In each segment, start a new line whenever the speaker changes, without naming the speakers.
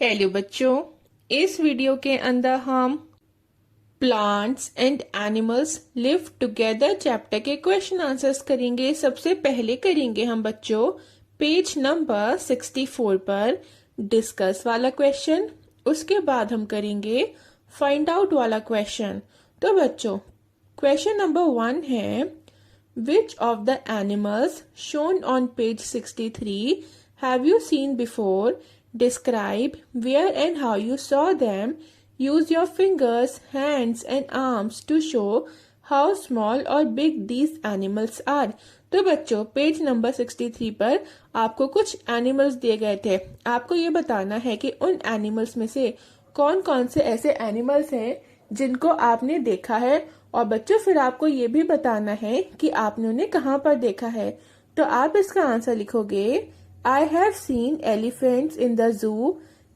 Hello बच्चों, इस video के अंदर हम plants and animals live together chapter के क्वेश्चन आंसर्स करेंगे। सबसे पहले करेंगे हम बच्चों पेज नंबर 64 पर डिस्कस वाला क्वेश्चन। उसके बाद हम करेंगे फाइंड आउट वाला क्वेश्चन। तो बच्चों क्वेश्चन नंबर 1 है, which of the animals shown on page 63 have you seen before? Describe where and how you saw them. Use your fingers, hands and arms to show how small or big these animals are. तो बच्चों page number 63 पर आपको कुछ animals दिए गए थे। आपको ये बताना है कि उन एनिमल्स में से कौन कौन से ऐसे एनिमल्स हैं जिनको आपने देखा है, और बच्चों फिर आपको ये भी बताना है कि आपने उन्हें कहाँ पर देखा है। तो आप इसका आंसर लिखोगे, I have seen elephants in the zoo,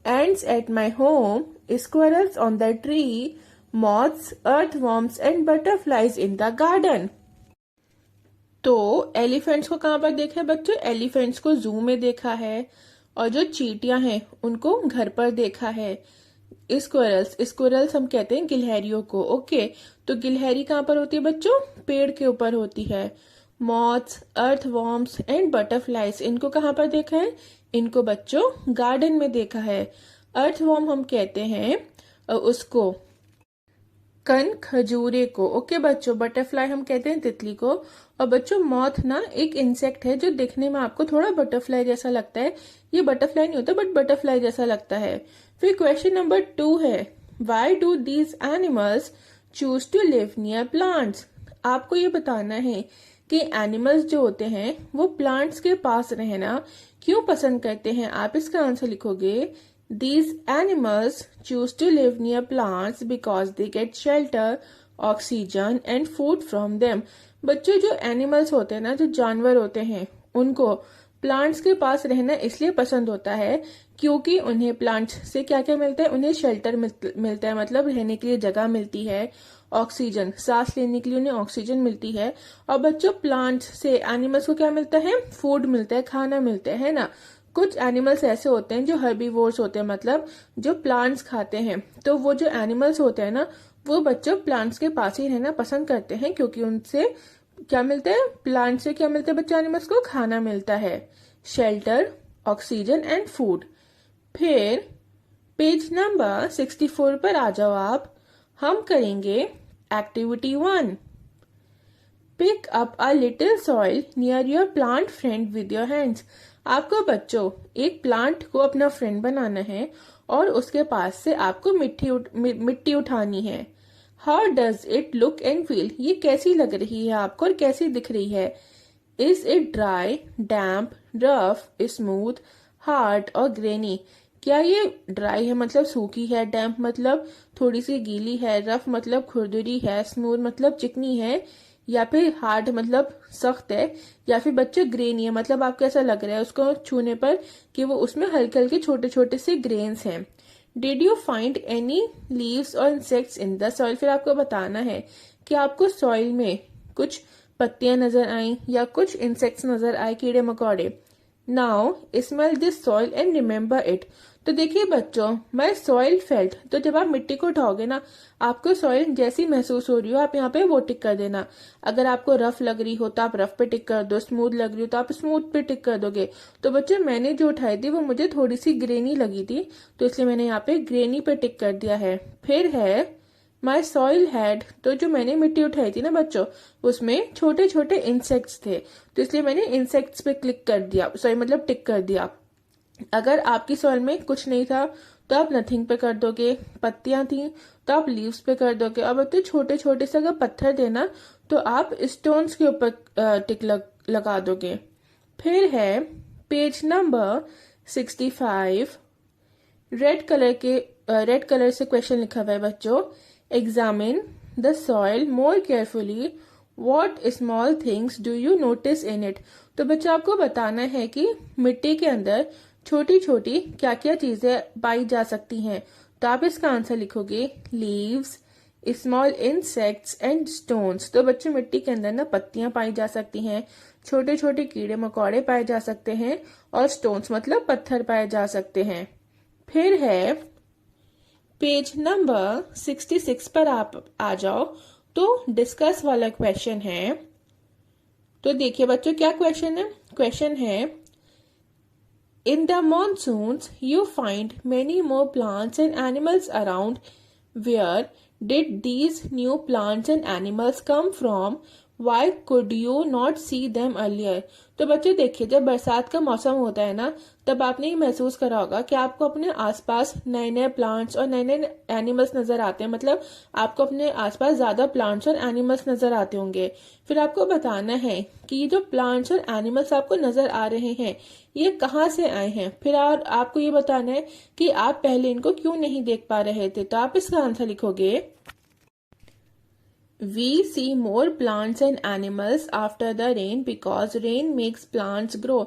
ants at my home, squirrels on the tree, moths, earthworms and butterflies in the garden. तो एलिफेंट्स को कहाँ पर देखा है बच्चों? एलिफेंट्स को जू में देखा है, और जो चींटियां हैं उनको घर पर देखा है। स्क्विरल्स हम कहते हैं गिलहरियों को। ओके, तो गिलहरी कहाँ पर होती है बच्चों? पेड़ के ऊपर होती है। मॉथ्स, अर्थवॉर्म्स एंड बटरफ्लाइज, इनको कहाँ पर देखा है? इनको बच्चों गार्डन में देखा है। अर्थवॉर्म हम कहते हैं उसको कन खजूरे को। ओके बच्चों, बटरफ्लाई हम कहते हैं तितली को। और बच्चों मॉथ ना एक इंसेक्ट है जो दिखने में आपको थोड़ा बटरफ्लाई जैसा लगता है। ये बटरफ्लाई नहीं होता बट बटरफ्लाई जैसा लगता है। फिर क्वेश्चन नंबर 2 है, why do these animals choose to live near plants? आपको ये बताना है कि एनिमल्स जो होते हैं वो प्लांट्स के पास रहना क्यों पसंद करते हैं। आप इसका आंसर लिखोगे, These animals choose to live near plants because they get shelter, oxygen and food from them. बच्चों जो एनिमल्स होते हैं ना, जो जानवर होते हैं, उनको प्लांट्स के पास रहना इसलिए पसंद होता है क्योंकि उन्हें प्लांट्स से क्या क्या मिलता है? उन्हें शेल्टर मिलता है, मतलब रहने के लिए जगह मिलती है। ऑक्सीजन, सांस लेने के लिए उन्हें ऑक्सीजन मिलती है। और बच्चों प्लांट्स से एनिमल्स को क्या मिलता है? फूड मिलता है, खाना मिलता है ना। कुछ एनिमल्स ऐसे होते हैं जो हर्बीवोर्स होते हैं, मतलब जो प्लांट्स खाते हैं। तो वो जो एनिमल्स होते हैं ना, वो बच्चों प्लांट्स के पास ही रहना पसंद करते हैं क्योंकि उनसे क्या मिलता है? प्लांट से क्या मिलता है बच्चों? एनिमल्स को खाना मिलता है, शेल्टर, ऑक्सीजन एंड फूड। फिर पेज नंबर 64 पर आ जाओ आप। हम करेंगे activity 1, pick up a little soil near your plant friend with your hands. आपको बच्चों एक प्लांट को अपना फ्रेंड बनाना है और उसके पास से आपको मिट्टी उठानी है। How does it look and feel? ये कैसी लग रही है आपको और कैसी दिख रही है? Is it dry, damp, rough, smooth, hard और ग्रेनी? क्या ये ड्राई है मतलब सूखी है, डैम्प मतलब थोड़ी सी गीली है, रफ मतलब खुरदुरी है, स्मूथ मतलब चिकनी है, या फिर हार्ड मतलब सख्त है, या फिर बच्चे ग्रेनी है मतलब आपको ऐसा लग रहा है उसको छूने पर कि वो उसमें हल्के हल्के छोटे छोटे से ग्रेन्स हैं। Did you find any leaves और इंसेक्ट्स इन द सॉइल? फिर आपको बताना है कि आपको सॉइल में कुछ पत्तियां नजर आई या कुछ इंसेक्ट्स नजर आए, कीड़े मकोड़े। Now smell this soil and remember it. तो देखिए बच्चों, मैं सॉइल फेल्ट, तो जब आप मिट्टी को उठाओगे ना, आपको सॉइल जैसी महसूस हो रही हो आप यहाँ पे वो टिक कर देना। अगर आपको रफ लग रही हो तो आप रफ पे टिक कर दो, स्मूथ लग रही हो तो आप स्मूथ पे टिक कर दोगे। तो बच्चों मैंने जो उठाई थी वो मुझे थोड़ी सी ग्रेनी लगी थी, तो इसलिए मैंने यहाँ पे ग्रेनी पे टिक कर दिया है। फिर है माई सॉइल हैड, तो जो मैंने मिट्टी उठाई थी ना बच्चों, उसमें छोटे छोटे इंसेक्ट्स थे, तो इसलिए मैंने इंसेक्ट्स पे क्लिक कर दिया, सॉरी मतलब टिक कर दिया। अगर आपकी सॉइल में कुछ नहीं था तो आप नथिंग पे कर दोगे, पत्तियां थी तो आप लीव्स पे कर दोगे। अब तो छोटे छोटे से अगर पत्थर देना तो आप स्टोन्स के ऊपर टिक लगा दोगे। फिर है पेज नंबर 65, रेड कलर से क्वेश्चन लिखा हुआ है बच्चों, examine the soil more carefully, what small things do you notice in it? तो बच्चों आपको बताना है कि मिट्टी के अंदर छोटी छोटी क्या क्या चीजें पाई जा सकती हैं। तो आप इसका आंसर लिखोगे, leaves, small insects and stones. तो बच्चों मिट्टी के अंदर ना पत्तियां पाई जा सकती हैं, छोटे छोटे कीड़े मकोड़े पाए जा सकते हैं, और स्टोन्स मतलब पत्थर पाए जा सकते हैं। फिर है पेज नंबर 66 पर आप आ जाओ, तो डिस्कस वाला क्वेश्चन है। तो देखिए बच्चों क्या क्वेश्चन है। क्वेश्चन है in the monsoons you find many more plants and animals around. Where did these new plants and animals come from? Why could you not see them earlier? तो बच्चों देखिए, जब बरसात का मौसम होता है ना, तब आपने ये महसूस करा होगा कि आपको अपने आसपास नए नए प्लांट्स और नए नए एनिमल्स नजर आते हैं। मतलब आपको अपने आसपास ज्यादा प्लांट्स और एनिमल्स नजर आते होंगे। फिर आपको बताना है कि ये जो प्लांट्स और एनिमल्स आपको नजर आ रहे हैं, ये कहाँ से आए हैं। फिर आपको ये बताना है कि आप पहले इनको क्यों नहीं देख पा रहे थे। तो आप इसका आंसर लिखोगे We see more plants and animals after the rain because rain makes plants grow.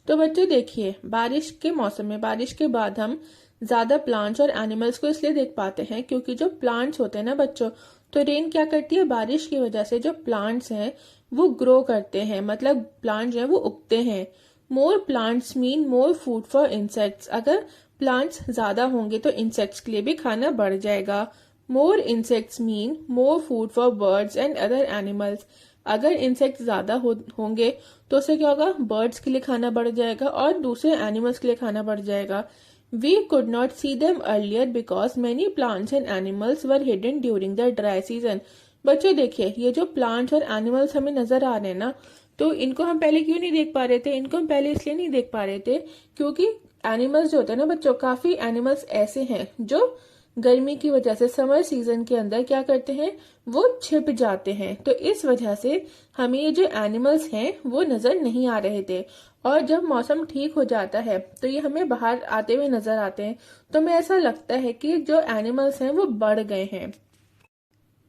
तो बच्चों देखिए, बारिश के मौसम में, बारिश के बाद हम ज्यादा प्लांट्स और एनिमल्स को इसलिए देख पाते हैं क्योंकि जो प्लांट्स होते हैं ना बच्चों, तो रेन क्या करती है, बारिश की वजह से जो प्लांट्स हैं वो ग्रो करते हैं, मतलब प्लांट्स जो है वो उगते हैं। More plants mean more food for insects. अगर प्लांट्स ज्यादा होंगे तो इंसेक्ट्स के लिए भी खाना बढ़ जाएगा। More insects mean more food for birds and other animals. अगर इंसेक्ट ज्यादा होंगे तो उससे क्या होगा, बर्ड्स के लिए खाना बढ़ जाएगा और दूसरे एनिमल्स के लिए खाना बढ़ जाएगा। We could not see them earlier because many plants and animals were hidden during the dry season. बच्चों देखिए, ये जो प्लांट्स और एनिमल्स हमें नजर आ रहे हैं ना, तो इनको हम पहले क्यों नहीं देख पा रहे थे। इनको हम पहले इसलिए नहीं देख पा रहे थे क्योंकि एनिमल्स जो होते हैं ना बच्चों, काफी एनिमल्स ऐसे हैं जो गर्मी की वजह से समर सीजन के अंदर क्या करते हैं, वो छिप जाते हैं। तो इस वजह से हमें ये जो एनिमल्स हैं वो नजर नहीं आ रहे थे। और जब मौसम ठीक हो जाता है तो ये हमें बाहर आते हुए नजर आते हैं। तो हमें ऐसा लगता है कि जो एनिमल्स हैं वो बढ़ गए हैं।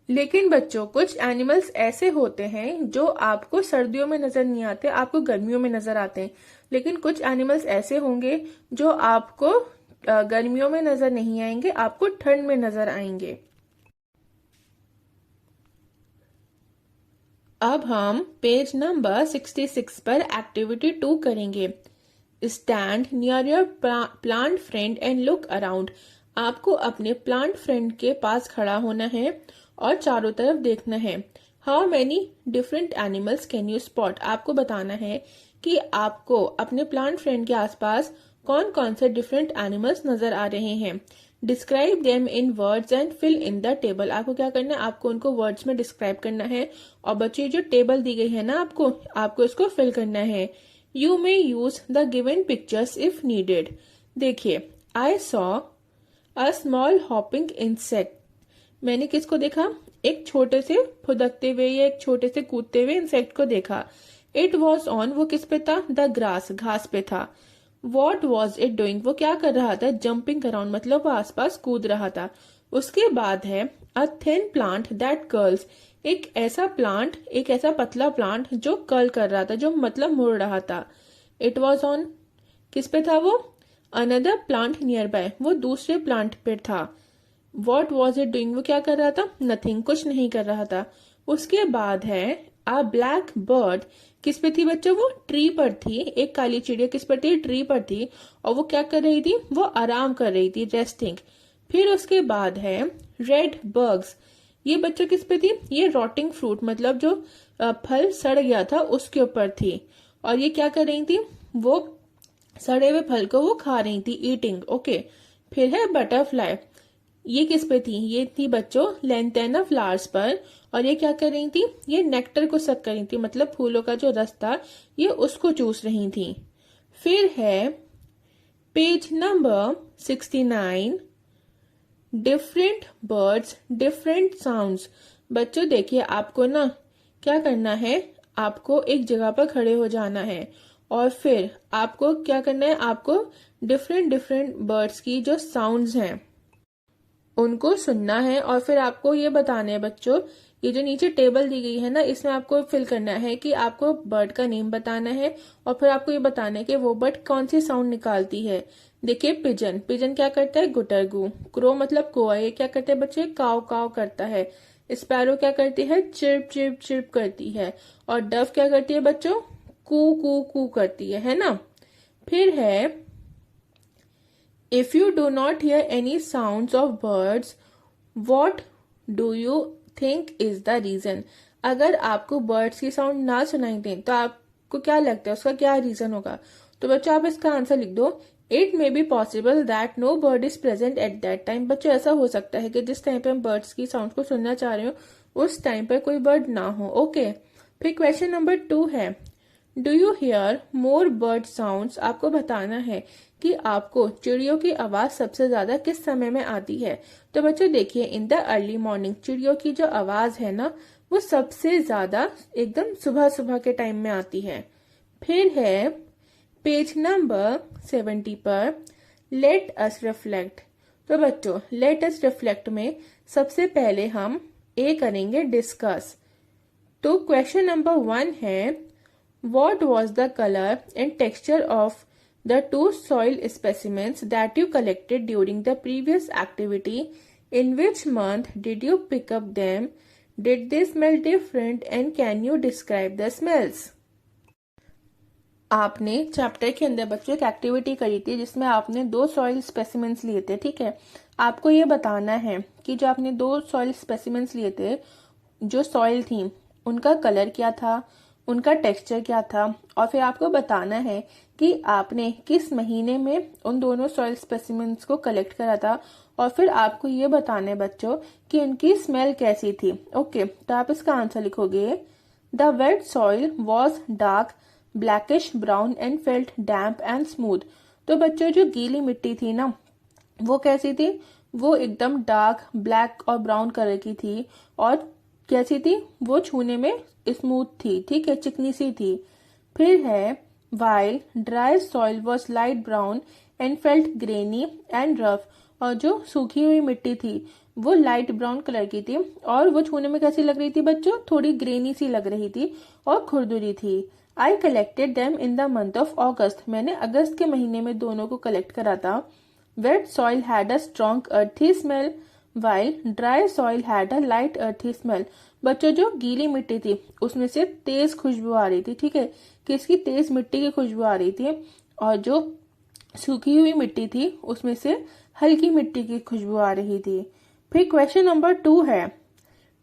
लेकिन बच्चों, कुछ एनिमल्स ऐसे होते हैं जो आपको सर्दियों में नजर नहीं आते, आपको गर्मियों में नजर आते हैं। लेकिन कुछ एनिमल्स ऐसे होंगे जो आपको गर्मियों में नजर नहीं आएंगे, आपको ठंड में नजर आएंगे। अब हम पेज नंबर 66 पर एक्टिविटी 2 करेंगे। Stand near your plant friend and look around. आपको अपने प्लांट फ्रेंड के पास खड़ा होना है और चारों तरफ देखना है। How many different animals can you spot. आपको बताना है कि आपको अपने प्लांट फ्रेंड के आसपास कौन कौन से डिफरेंट एनिमल्स नजर आ रहे हैं। Describe them in words and fill in the table. आपको क्या करना है, आपको उनको वर्ड्स में डिस्क्राइब करना है और बच्चे जो टेबल दी गई है ना आपको इसको फिल करना है। You may use the given pictures if needed. देखिए, I saw a small hopping insect. मैंने किसको देखा, एक छोटे से फुदकते हुए या एक छोटे से कूदते हुए इंसेक्ट को देखा। इट वॉज ऑन, वो किस पे था, द ग्रास, घास पे था। वॉट वॉज इट डूइंग, वो क्या कर रहा था, जंपिंग अराउंड, मतलब वो आसपास कूद रहा था। उसके बाद है a thin plant that curls. एक ऐसा प्लांट, एक ऐसा पतला प्लांट जो कर्ल कर रहा था, जो मतलब मुड़ रहा था। इट वॉज ऑन, किस पे था वो, अनदर प्लांट नियर बाय, वो दूसरे प्लांट पे था। वॉट वॉज इट डूइंग, वो क्या कर रहा था, नथिंग, कुछ नहीं कर रहा था। उसके बाद है अ ब्लैक बर्ड, किस पे थी बच्चों, वो ट्री पर थी। एक काली चिड़िया किस पर थी, ट्री पर थी, और वो क्या कर रही थी, वो आराम कर रही थी, रेस्टिंग। फिर उसके बाद है रेड बर्ग्स। ये बच्चों किस पे थी, ये रॉटिंग फ्रूट, मतलब जो फल सड़ गया था उसके ऊपर थी। और ये क्या कर रही थी, वो सड़े हुए फल को वो खा रही थी, ईटिंग। ओके। फिर है बटरफ्लाई। ये किस पे थी, ये थी बच्चों लेंथेना फ्लावर्स पर। और ये क्या कर रही थी, ये नेक्टर को सक कर रही थी, मतलब फूलों का जो रस था ये उसको चूस रही थी। फिर है page number 69, different birds different sounds. बच्चों देखिए, आपको ना क्या करना है, आपको एक जगह पर खड़े हो जाना है और फिर आपको क्या करना है, आपको डिफरेंट डिफरेंट बर्ड्स की जो साउंड्स हैं उनको सुनना है। और फिर आपको ये बताना है बच्चों, ये जो नीचे टेबल दी गई है ना, इसमें आपको फिल करना है कि आपको बर्ड का नेम बताना है और फिर आपको ये बताना है कि वो बर्ड कौन सी साउंड निकालती है। देखिए, पिजन, पिजन क्या करता है, गुटरगू। क्रो मतलब कोआ, ये क्या करते हैं बच्चे, काव काव करता है। स्पैरो क्या करती है, चिर्प चिर्प चिर्प करती है। और डव क्या करती है बच्चों, कू कू कू करती है ना। फिर है if you do not hear any sounds of birds, what do you think is the reason? अगर आपको बर्ड्स की साउंड ना सुनाई दें तो आपको क्या लगता है उसका क्या रीजन होगा? तो बच्चों आप इसका आंसर लिख दो। It may be possible that no bird is present at that time. बच्चों ऐसा हो सकता है कि जिस टाइम पे हम बर्ड्स की साउंड को सुनना चाह रहे हो उस टाइम पर कोई बर्ड ना हो। ओके, फिर क्वेश्चन नंबर 2 है, do you here more bird sounds? आपको बताना है कि आपको चिड़ियों की आवाज सबसे ज्यादा किस समय में आती है। तो बच्चों देखिए, इन द अर्ली मॉर्निंग चिड़ियों की जो आवाज है ना वो सबसे ज्यादा एकदम सुबह सुबह के टाइम में आती है। फिर है पेज नंबर 70 पर, लेट अस रिफ्लेक्ट। तो बच्चों लेट अस रिफ्लेक्ट में सबसे पहले हम ए करेंगे डिस्कस। तो क्वेश्चन नंबर 1 है, what was the color and texture of the two soil specimens that you collected during the previous activity? In which month did you pick up them? Did they smell different and can you describe the smells? आपने chapter के अंदर बच्चों एक activity करी थी जिसमें आपने 2 soil specimens लिए थे। ठीक है, आपको ये बताना है कि जो आपने 2 सॉइल स्पेसिमेंट्स लिए थे, जो सॉइल थी उनका कलर क्या था, उनका टेक्सचर क्या था, और फिर आपको बताना है कि आपने किस महीने में उन दोनों सॉइल स्पेसिमेंट्स को कलेक्ट करा था, और फिर आपको ये बताना है बच्चों कि उनकी स्मेल कैसी थी। ओके, तो आप इसका आंसर लिखोगे, the wait soil was dark blackish brown and felt damp and smooth. तो बच्चों जो गीली मिट्टी थी ना वो कैसी थी? वो एकदम डार्क ब्लैक और ब्राउन कलर की थी, और कैसी थी? वो छूने में स्मूथ थी। ठीक है, चिकनी सी थी। फिर है while dry soil was light brown and felt granny and rough. और जो सूखी हुई मिट्टी थी वो लाइट ब्राउन कलर की थी और वो छूने में कैसी लग रही थी बच्चों? थोड़ी ग्रेनी सी लग रही थी और खुरदुरी थी। I collected them in the month of August. मैंने अगस्त के महीने में दोनों को कलेक्ट करा था। Wet soil had a strong earthy smell while dry soil had a light earthy smell. बच्चों जो गीली मिट्टी थी उसमें से तेज खुशबू आ रही थी। ठीक है, किसकी? तेज मिट्टी की खुशबू आ रही थी, और जो सूखी हुई मिट्टी थी उसमें से हल्की मिट्टी की खुशबू आ रही थी। फिर क्वेश्चन नंबर 2 है,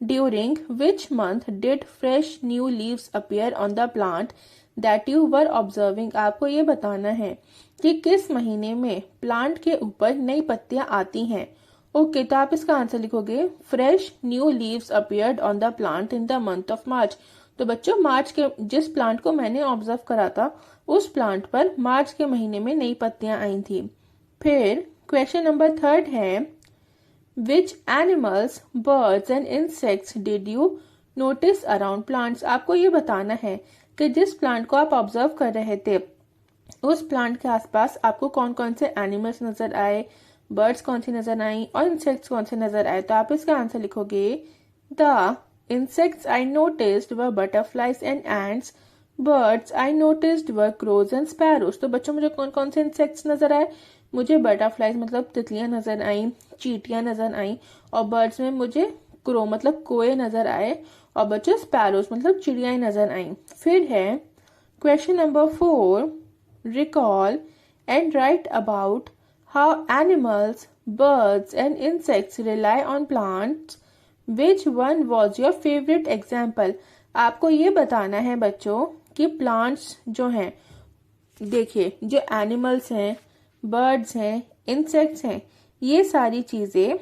during which month did fresh new leaves appear on the plant that you were observing? आपको ये बताना है कि किस महीने में प्लांट के ऊपर नई पत्तियां आती हैं। ओके, तो आप इसका आंसर लिखोगे, fresh new leaves appeared on the plant in the month of March. तो बच्चों मार्च के जिस प्लांट को मैंने ऑब्जर्व करा था उस प्लांट पर मार्च के महीने में नई पत्तियां आई थी। फिर क्वेश्चन नंबर 3 है, which animals birds and insects did you notice around plants? आपको ये बताना है कि जिस प्लांट को आप ऑब्जर्व कर रहे थे उस प्लांट के आसपास आपको कौन कौन से एनिमल्स नजर आए, बर्ड्स कौन सी नजर आई और इंसेक्ट्स कौन से नजर आए। तो आप इसका आंसर लिखोगे, the insects I noticed were butterflies and ants, birds I noticed were crows and sparrows. तो बच्चों मुझे कौन कौन से इंसेक्ट्स नजर आए? मुझे बटरफ्लाइज मतलब तितलियां नजर आई, चींटियां नजर आई, और बर्ड्स में मुझे क्रो मतलब कोए नजर आए, और बच्चों स्पैरोज मतलब चिड़ियाएं नजर आई। फिर है question number 4, recall and right about how animals, birds and insects rely on plants. Which one was your favorite example? आपको ये बताना है बच्चों कि प्लांट्स जो हैं, देखिए जो एनिमल्स हैं, बर्ड्स हैं, इंसेक्ट्स हैं, ये सारी चीजें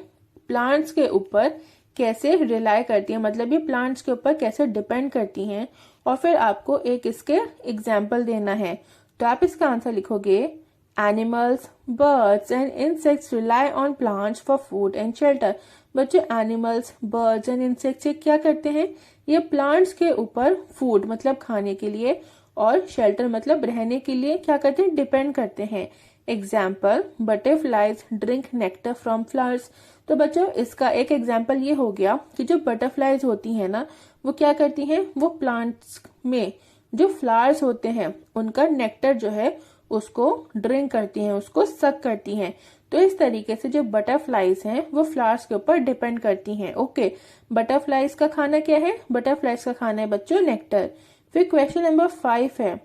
प्लांट्स के ऊपर कैसे रिलाई करती हैं, मतलब ये प्लांट्स के ऊपर कैसे डिपेंड करती हैं, और फिर आपको एक इसके एग्जाम्पल देना है। तो आप इसका आंसर लिखोगे, Animals, birds and insects rely on plants for food and shelter. बच्चों एनिमल्स, बर्ड्स एंड इंसेक्ट्स ये क्या करते हैं? ये प्लांट्स के ऊपर फूड मतलब खाने के लिए और शेल्टर मतलब रहने के लिए क्या करते हैं? डिपेंड करते हैं। Example, butterflies drink nectar from flowers. तो बच्चों इसका एक एग्जाम्पल ये हो गया कि जो बटरफ्लाइज होती है ना वो क्या करती हैं? वो प्लांट्स में जो फ्लावर्स होते हैं उनका नेक्टर जो है उसको ड्रिंक करती हैं, उसको सक करती हैं। तो इस तरीके से जो बटरफ्लाइज हैं वो फ्लावर्स के ऊपर डिपेंड करती हैं। ओके, बटरफ्लाइज का खाना क्या है? बटरफ्लाइज का खाना है बच्चों नेक्टर। फिर क्वेश्चन नंबर 5 है,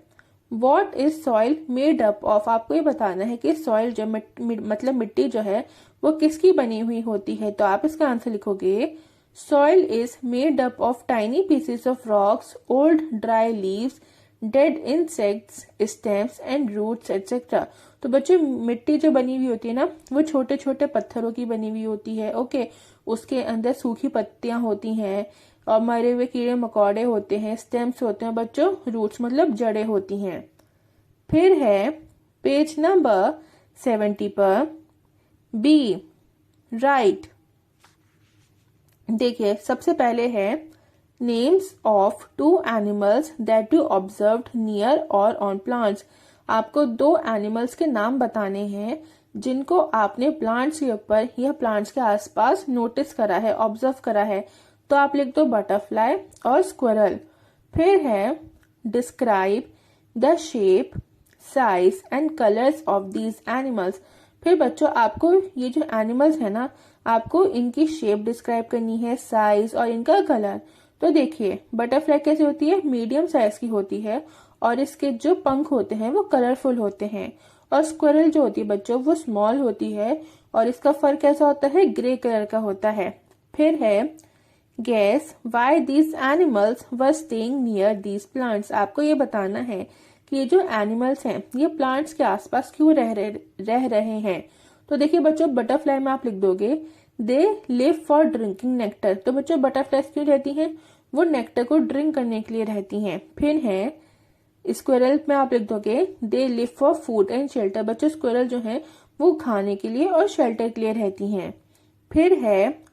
what is soil made up of, आपको ये बताना है कि सॉइल जो मतलब मिट्टी जो है वो किसकी बनी हुई होती है। तो आप इसका आंसर लिखोगे soil is made up of tiny pieces of rocks, old dry leaves, dead insects, stems and roots etcetera. तो बच्चों मिट्टी जो बनी हुई होती है ना वो छोटे छोटे पत्थरों की बनी हुई होती है। ओके, उसके अंदर सूखी पत्तियां होती हैं और मरे हुए कीड़े मकोड़े होते हैं, स्टेम्स होते हैं बच्चों, रूट्स मतलब जड़ें होती हैं। फिर है पेज नंबर 70 पर बी राइट। देखिए सबसे पहले है names of two animals that you observed near or on plants. आपको दो एनिमल्स के नाम बताने हैं जिनको आपने प्लांट्स के ऊपर या प्लांट्स के आसपास नोटिस करा है, ऑब्जर्व करा है। तो आप लिख दो बटरफ्लाई और स्क्विरल। फिर है describe the shape, size and colours of these animals. फिर बच्चों आपको ये जो एनिमल्स है ना आपको इनकी शेप डिस्क्राइब करनी है, साइज और इनका कलर। तो देखिए बटरफ्लाई कैसे होती है, मीडियम साइज की होती है और इसके जो पंख होते हैं वो कलरफुल होते हैं। और स्क्विरल जो होती है बच्चों वो स्मॉल होती है और इसका फर कैसा होता है, ग्रे कलर का होता है। फिर है guess why these animals were staying near these plants. आपको ये बताना है कि ये जो एनिमल्स हैं ये प्लांट्स के आसपास क्यों रह रहे हैं। तो देखिए बच्चों बटरफ्लाई में आप लिख दोगे they live for drinking nectar. तो बच्चों बटरफ्लाइज क्यों रहती हैं, वो नेक्टर को ड्रिंक करने के लिए रहती हैं। फिर है स्क्विरल में आप लिख दोगे they live for food and shelter. बच्चों स्क्विरल जो है वो खाने के लिए और शेल्टर के लिए रहती हैं। फिर है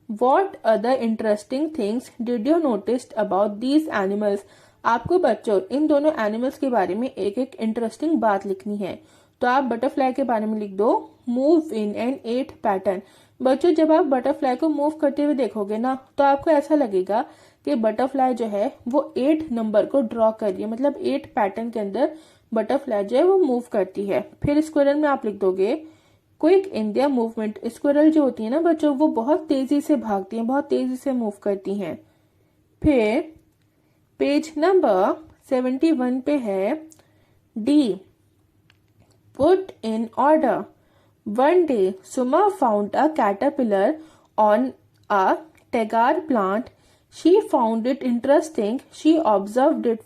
What other interesting things did you notice about these animals? आपको बच्चों इन दोनों एनिमल्स के बारे में एक एक इंटरेस्टिंग बात लिखनी है। तो आप बटरफ्लाई के बारे में लिख दो मूव इन एन 8 पैटर्न। बच्चों जब आप बटरफ्लाई को मूव करते हुए देखोगे ना तो आपको ऐसा लगेगा कि बटरफ्लाई जो है वो 8 नंबर को ड्रॉ कर रही है, मतलब 8 पैटर्न के अंदर बटरफ्लाई जो है वो मूव करती है। फिर स्क्विरल में आप लिख दोगे quick in their movement. Squirrel जो होती है ना बच्चों वो बहुत तेजी से भागती हैं, बहुत तेजी से मूव करती हैं। फिर पेज नंबर 71 पे है D put in order. One day Suma found a caterpillar on a tagar plant. She found it interesting. She observed it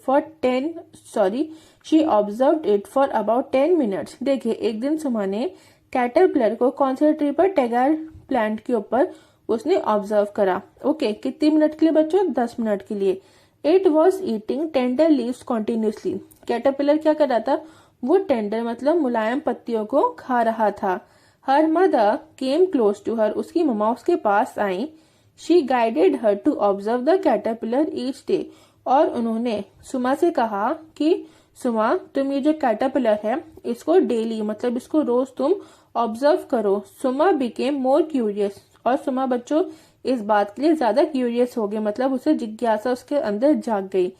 for about 10 minutes. देखिए एक दिन सुमा ने कैटरपिलर को कौन से ट्री पर, टेगार प्लांट के ऊपर उसने ऑब्जर्व करा। ओके कितने मिनट के लिए बच्चों, 10 मिनट के लिए। It was eating tender leaves continuously. Caterpillar क्या कर रहा था, वो टेंडर मतलब मुलायम पत्तियों को खा रहा था। Her mother came close to her, उसकी ममा उसके पास आई। She guided her to observe the caterpillar each day, और उन्होंने सुमा से कहा कि सुमा तुम ये जो कैटरपिलर है इसको डेली मतलब इसको रोज तुम ऑब्जर्व करो। सुमा बिकेम मोर क्यूरियस, और सुमा बच्चों इस बात के लिए ज्यादा क्यूरियस हो गए, मतलब उसे जिज्ञासा उसके अंदर जाग गई।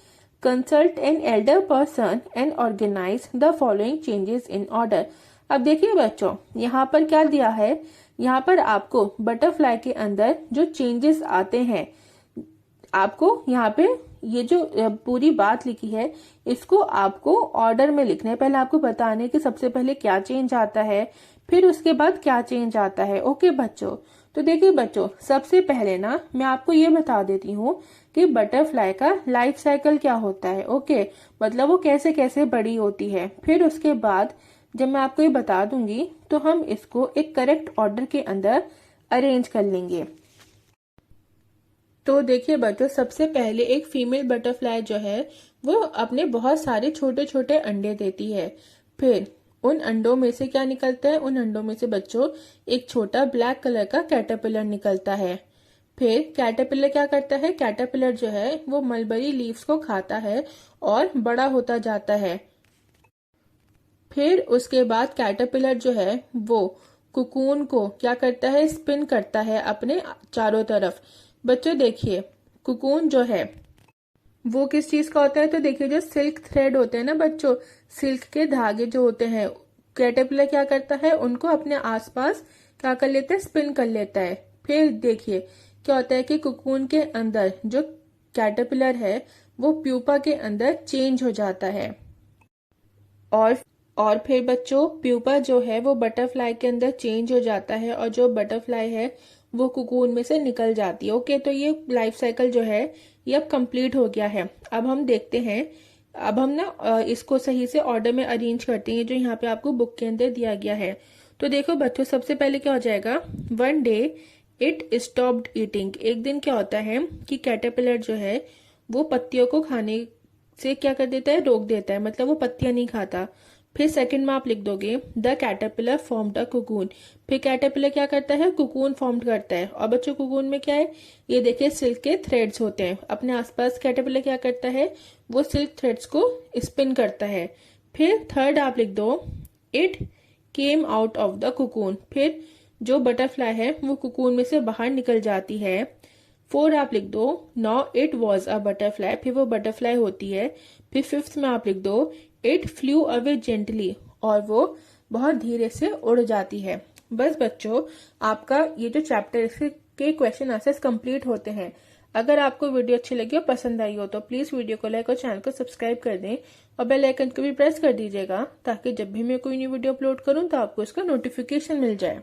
Consult an elder person and organise the following changes in order. अब देखिए बच्चों यहाँ पर क्या दिया है, यहाँ पर आपको बटरफ्लाई के अंदर जो चेंजेस आते हैं, आपको यहाँ पे ये जो पूरी बात लिखी है इसको आपको ऑर्डर में लिखना है। पहले आपको बताने कि सबसे पहले क्या चेंज आता है, फिर उसके बाद क्या चेंज आता है। ओके बच्चों, तो देखिए बच्चों सबसे पहले ना मैं आपको ये बता देती हूँ कि बटरफ्लाई का लाइफ साइकिल क्या होता है। ओके मतलब वो कैसे कैसे बड़ी होती है। फिर उसके बाद जब मैं आपको ये बता दूंगी तो हम इसको एक करेक्ट ऑर्डर के अंदर अरेंज कर लेंगे। तो देखिए बच्चों सबसे पहले एक फीमेल बटरफ्लाई जो है वो अपने बहुत सारे छोटे छोटे अंडे देती है। फिर उन अंडों में से क्या निकलता है, उन अंडों में से बच्चों एक छोटा ब्लैक कलर का कैटरपिलर निकलता है। फिर कैटरपिलर क्या करता है, कैटरपिलर जो है वो मलबरी लीव्स को खाता है और बड़ा होता जाता है। फिर उसके बाद कैटरपिलर जो है वो कुकून को क्या करता है, स्पिन करता है अपने चारों तरफ। बच्चों देखिए कुकून जो है वो किस चीज का होता है, तो देखिए जो सिल्क थ्रेड होते हैं ना बच्चों, सिल्क के धागे जो होते हैं, कैटरपिलर क्या करता है उनको अपने आसपास क्या कर लेता है, स्पिन कर लेता है। फिर देखिए क्या होता है कि कुकून के अंदर जो कैटरपिलर है वो प्यूपा के अंदर चेंज हो जाता है। और और फिर बच्चों प्यूपा जो है वो बटरफ्लाई के अंदर चेंज हो जाता है और जो बटरफ्लाई है वो कुकून में से निकल जाती है। ओके, तो ये लाइफ साइकिल जो है ये अब कंप्लीट हो गया है। अब हम देखते हैं, अब हम ना इसको सही से ऑर्डर में अरेंज करते हैं जो यहाँ पे आपको बुक के अंदर दिया गया है। तो देखो बच्चों, सबसे पहले क्या हो जाएगा, one day it stopped eating. एक दिन क्या होता है कि कैटरपिलर जो है वो पत्तियों को खाने से क्या कर देता है, रोक देता है, मतलब वो पत्तियां नहीं खाता। फिर सेकंड में आप लिख दोगे the caterpillar formed a cocoon. फिर कैटरपिलर क्या करता है, कुकून फॉर्म करता है। और बच्चों कुकून में क्या है, ये देखिए सिल्क के थ्रेड्स होते हैं। अपने आसपास कैटरपिलर क्या करता है, वो सिल्क थ्रेड्स को स्पिन करता है। फिर थर्ड आप लिख दो it came out of the cocoon. फिर जो बटरफ्लाई है वो कुकून में से बाहर निकल जाती है। फोर आप लिख दो now it was a butterfly. फिर वो बटरफ्लाई होती है। फिर फिफ्थ में आप लिख दो इट फ्लू अवे जेंटली, और वो बहुत धीरे से उड़ जाती है। बस बच्चों, आपका ये जो चैप्टर के क्वेश्चन आंसर्स कंप्लीट होते हैं। अगर आपको वीडियो अच्छी लगी और पसंद आई हो तो प्लीज वीडियो को लाइक और चैनल को सब्सक्राइब कर दें और बेल आइकन को भी प्रेस कर दीजिएगा, ताकि जब भी मैं कोई न्यू वीडियो अपलोड करूं तो आपको इसका नोटिफिकेशन मिल जाए।